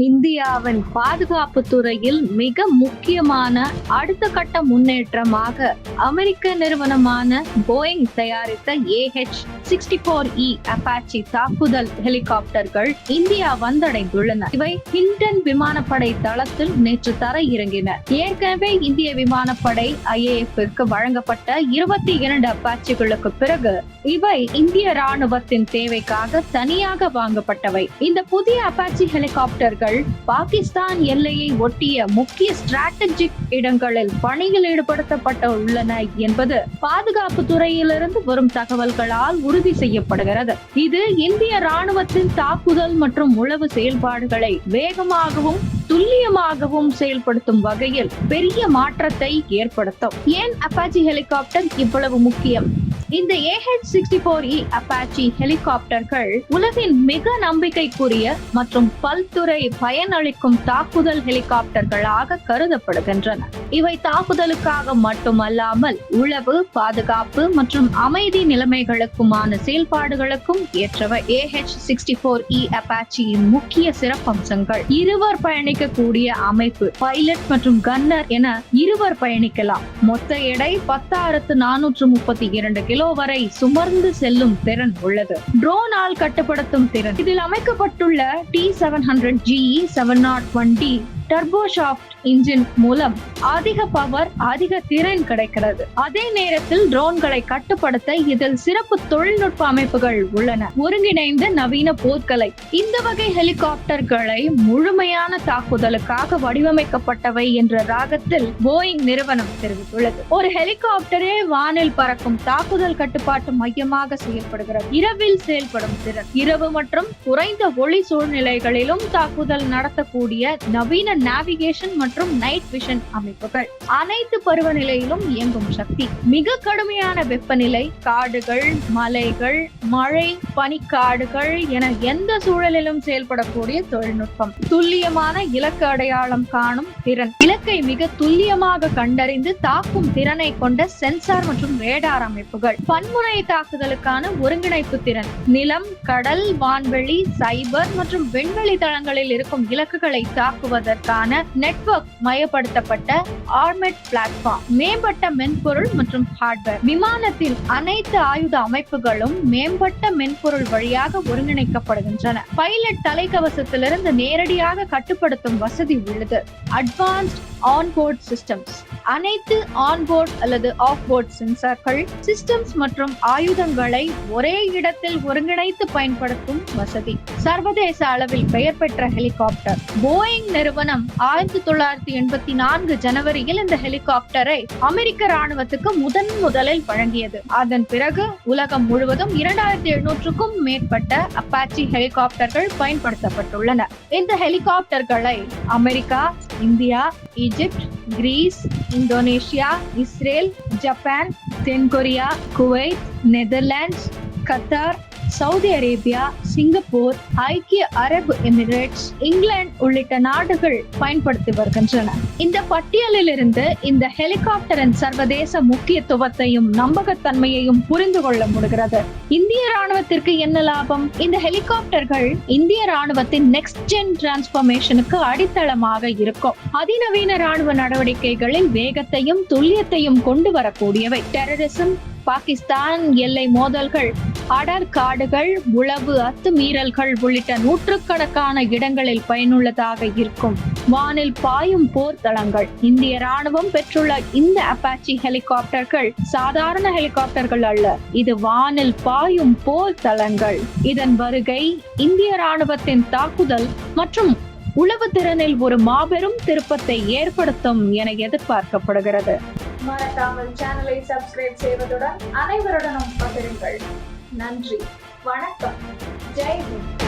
இந்தியாவின் பாதுகாப்பு துறையில் மிக முக்கியமான அடுத்த கட்ட முன்னேற்றமாக அமெரிக்க நிறுவனமான போயிங் தயாரித்த AH-64E அப்பாச்சி தாக்குதல் ஹெலிகாப்டர்கள் இந்தியா வந்தடைந்துள்ளன. இவை ஹிண்டன் விமானப்படை தளத்தில் நேற்று தர இறங்கின. ஏற்கனவே இந்திய விமானப்படை IAF-ற்கு வழங்கப்பட்ட 22 அப்பாச்சிகளுக்கு பிறகு இவை இந்திய ராணுவத்தின் தேவைக்காக தனியாக வாங்கப்பட்டவை. இந்த புதிய அப்பாச்சி ஹெலிகாப்டர்கள் பாகிஸ்தான் எல்லையை ஒட்டிய முக்கிய ஸ்ட்ராட்டஜிக் இடங்களில் பணியில் ஈடுபடுத்தப்பட்ட உள்ளன என்பது பாதுகாப்பு துறையிலிருந்து வரும் தகவல்களால் உறுதி செய்யப்படுகிறது. இது இந்திய ராணுவத்தின் தாக்குதல் மற்றும் உளவு செயல்பாடுகளை வேகமாகவும் துல்லியமாகவும் செயல்படுத்தும் வகையில் பெரிய மாற்றத்தை ஏற்படுத்தும். ஏன் அப்பாச்சி ஹெலிகாப்டர் இவ்வளவு முக்கியம்? இந்த AH-64E அப்பாச்சி ஹெலிகாப்டர்கள் உலகின் மிக நம்பிக்கைக்குரிய மற்றும் பல்துறை பயனளிக்கும் தாக்குதல் ஹெலிகாப்டர்களாக கருதப்படுகின்றன. இவை தாக்குதலுக்காக மட்டுமல்லாமல் உளவு, பாதுகாப்பு மற்றும் அமைதி நிலைமைகளுக்குமான செயல்பாடுகளுக்கும் ஏற்றவை. AH-64E அப்பாச்சியின் முக்கிய சிறப்பம்சங்கள்: இருவர் பயணிக்கக்கூடிய அமைப்பு, பைலட் மற்றும் கன்னர் என இருவர் பயணிக்கலாம். மொத்த எடை 10,432 கிலோ வரை சுமர்ந்து செல்லும் திறன் உள்ளது. ட்ரோனால் கட்டுப்படுத்தும் திறன். இதில் அமைக்கப்பட்டுள்ள T-700GE 701D டர்போஷாஃப்ட் இன்ஜின் மூலம் அதிக பவர், அதிக திறன் கிடைக்கிறது. அதே நேரத்தில் ட்ரோன்களை கட்டுப்படுத்த இதில் சிறப்பு தொழில்நுட்ப அமைப்புகள் உள்ளன. ஒருங்கிணைந்த நவீன போர்க்கலை. இந்த வகை ஹெலிகாப்டர்களை முழுமையான தாக்குதலுக்காக வடிவமைக்கப்பட்டவை என்ற ராகத்தில் போயிங் நிறுவனம் தெரிவித்துள்ளது. ஒரு ஹெலிகாப்டரே வானில் பறக்கும் தாக்குதல் கட்டுப்பாட்டு மையமாக செயல்படுகிறது. இரவில் செயல்படும் திறன். இரவு மற்றும் குறைந்த ஒளி சூழ்நிலைகளிலும் தாக்குதல் நடத்தக்கூடிய நவீன நேவிகேஷன் மற்றும் நைட் விஷன் அமைப்புகள். அனைத்து பருவநிலையிலும் இயங்கும் சக்தி. மிக கடுமையான வெப்பநிலை, காடுகள், மலைகள், மழை, பனிக்காடுகள் என எந்த சூழலிலும் செயல்படக்கூடிய தொழில்நுட்பம். துல்லியமான இலக்கு அடையாளம் காணும் திறன். இலக்கை மிக துல்லியமாக கண்டறிந்து தாக்கும் திறனை கொண்ட சென்சார் மற்றும் ரேடார் அமைப்புகள். பன்முனை தாக்குதலுக்கான ஒருங்கிணைப்பு திறன். நிலம், கடல், வான்வெளி, சைபர் மற்றும் விண்வெளி தளங்களில் இருக்கும் இலக்குகளை தாக்குவதற்கான நெட்வொர்க் மயப்படுத்தப்பட்ட ஆர்மெட் பிளாட்ஃபார்ம். மேம்பட்ட மென்பொருள் மற்றும் ஹார்ட்வேர். விமானத்தில் அனைத்து ஆயுத அமைப்புகளும் மேம்பட்ட மென்பொருள் வழியாக ஒருங்கிணைக்கப்படுகின்றன. பைலட் தலைக்கவசத்திலிருந்து நேரடியாக கட்டுப்படுத்தும் வசதி உள்ளது. Advanced onboard systems. அனைத்து ஆன்போர்ட் அல்லது ஆஃப்போர்ட் சென்சார்கள், சிஸ்டம்ஸ் மற்றும் ஆயுதங்களை ஒரே இடத்தில் ஒருங்கிணைத்து பயன்படுத்தும் வசதி. சர்வதேச அளவில் பெயர் பெற்ற ஹெலிகாப்டர். போயிங் நிறுவனம் 1984 ஜனவரியில் இந்த ஹெலிகாப்டரை அமெரிக்க ராணுவத்துக்கு முதலில் வழங்கியது. அதன் பிறகு உலகம் முழுவதும் 2700க்கும் மேற்பட்ட அப்பாச்சி ஹெலிகாப்டர்கள் பயன்படுத்தப்பட்டுள்ளன. இந்த ஹெலிகாப்டர்களை America, India, Egypt, Greece, Indonesia, Israel, Japan, தென்கொரியா, Kuwait, Netherlands, Qatar, Saudi Arabia, Singapore, ஐக்கிய அரபு எமிரேட்ஸ், இங்கிலாந்து உள்ளிட்ட நாடுகள் பயன்படுத்தி வருகின்றன. இந்த பட்டியலில் இருந்து இந்த ஹெலிகாப்டரின் சர்வதேச முக்கியத்துவத்தையும் நம்பகத்தன்மையையும் புரிந்து கொள்ள முடிகிறது. இந்திய ராணுவத்திற்கு என்ன லாபம்? இந்த ஹெலிகாப்டர்கள் இந்திய ராணுவத்தின் நெக்ஸ்ட் ஜென் டிரான்ஸ்பர்மேஷனுக்கு அடித்தளமாக இருக்கும். அதிநவீன ராணுவ நடவடிக்கைகளில் வேகத்தையும் துல்லியத்தையும் கொண்டு வரக்கூடியவை. டெரரிசம், பாகிஸ்தான் எல்லை மோதல்கள், அடர் காடுகள், உளவு அத்துமீறல்கள் உள்ளிட்ட நூற்றுக்கணக்கான இடங்களில் பயனுள்ளதாக இருக்கும். வானில் பாயும் போர் தளங்கள். இந்திய ராணுவம் பெற்றுள்ள இந்த அப்பாச்சி ஹெலிகாப்டர்கள் சாதாரண ஹெலிகாப்டர்கள் அல்ல, இது வானில் பாயும் போர் தளங்கள். இதன் வருகை இந்திய ராணுவத்தின் தாக்குதல் மற்றும் உளவு திறனில் ஒரு மாபெரும் திருப்பத்தை ஏற்படுத்தும் என எதிர்பார்க்கப்படுகிறது. மறக்காமல் சேனலை சப்ஸ்கிரைப் செய்வதுடன் அனைவருடனும் பகிருங்கள். நன்றி, வணக்கம், ஜெய் ஹிந்த்.